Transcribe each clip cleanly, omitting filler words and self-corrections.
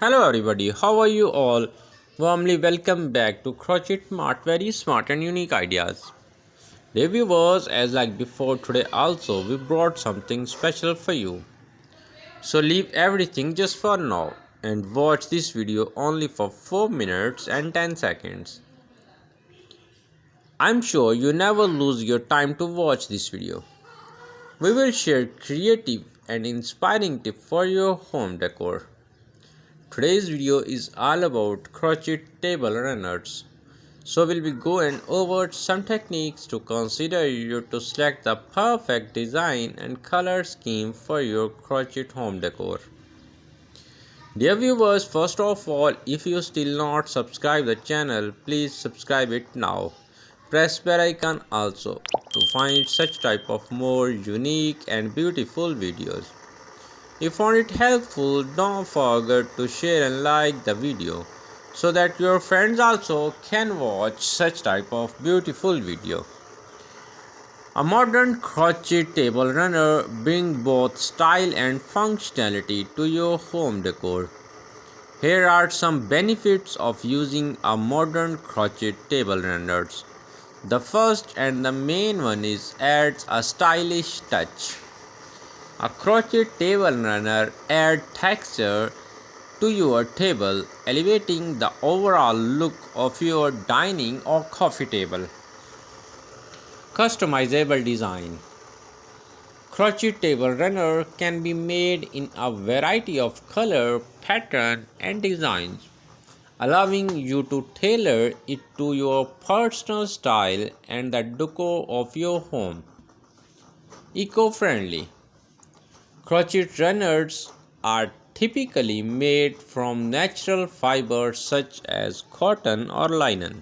Hello everybody, how are you all? Warmly welcome back to Crochet Mart, very smart and unique ideas. Dear viewers, as like before, today also we brought something special for you. So leave everything just for now and watch this video only for 4 minutes and 10 seconds. I'm sure you never lose your time to watch this video. We will share creative and inspiring tips for your home decor. Today's video is all about crochet table runners. So we'll be going over some techniques to consider you to select the perfect design and color scheme for your crochet home decor. Dear viewers, first of all, if you still not subscribe the channel, please subscribe it now. Press bell icon also to find such type of more unique and beautiful videos. If you found it helpful, don't forget to share and like the video so that your friends also can watch such type of beautiful video. A modern crochet table runner brings both style and functionality to your home decor. Here are some benefits of using a modern crochet table runners. The first and the main one is adds a stylish touch. A crochet table runner adds texture to your table, elevating the overall look of your dining or coffee table. Customizable design. Crochet table runner can be made in a variety of color, pattern and designs, allowing you to tailor it to your personal style and the decor of your home. Eco-friendly. Crochet runners are typically made from natural fibers such as cotton or linen,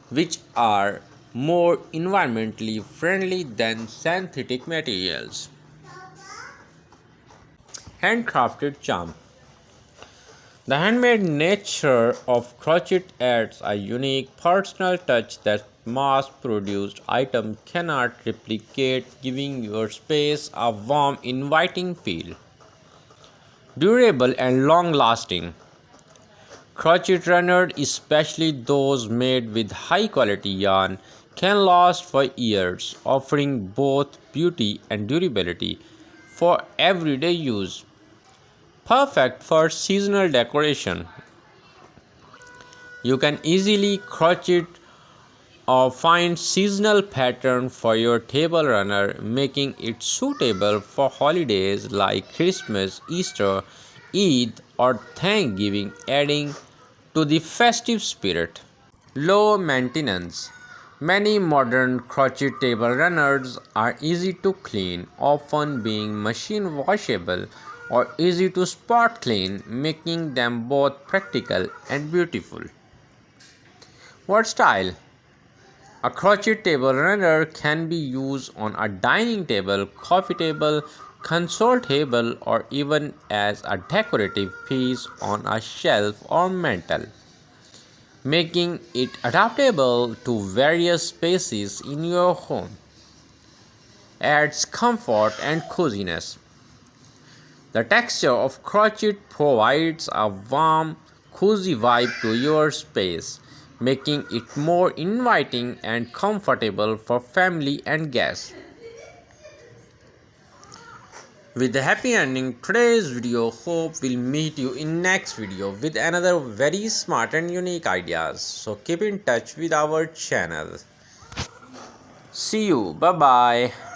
which are more environmentally friendly than synthetic materials. Handcrafted charm. The handmade nature of crochet adds a unique personal touch that mass-produced items cannot replicate, giving your space a warm, inviting feel. Durable and long-lasting. Crochet runners, especially those made with high-quality yarn, can last for years, offering both beauty and durability for everyday use. Perfect for seasonal decoration. You can easily crochet or find seasonal pattern for your table runner, making it suitable for holidays like Christmas, Easter, Eid or Thanksgiving, adding to the festive spirit. Low maintenance. Many modern crochet table runners are easy to clean, often being machine washable or easy to spot clean, making them both practical and beautiful. What style? A crochet table runner can be used on a dining table, coffee table, console table, or even as a decorative piece on a shelf or mantel, making it adaptable to various spaces in your home. Adds comfort and coziness. The texture of crochet provides a warm, cozy vibe to your space, making it more inviting and comfortable for family and guests. With the happy ending, today's video. Hope we'll meet you in next video with another very smart and unique ideas. So keep in touch with our channel. See you. Bye bye.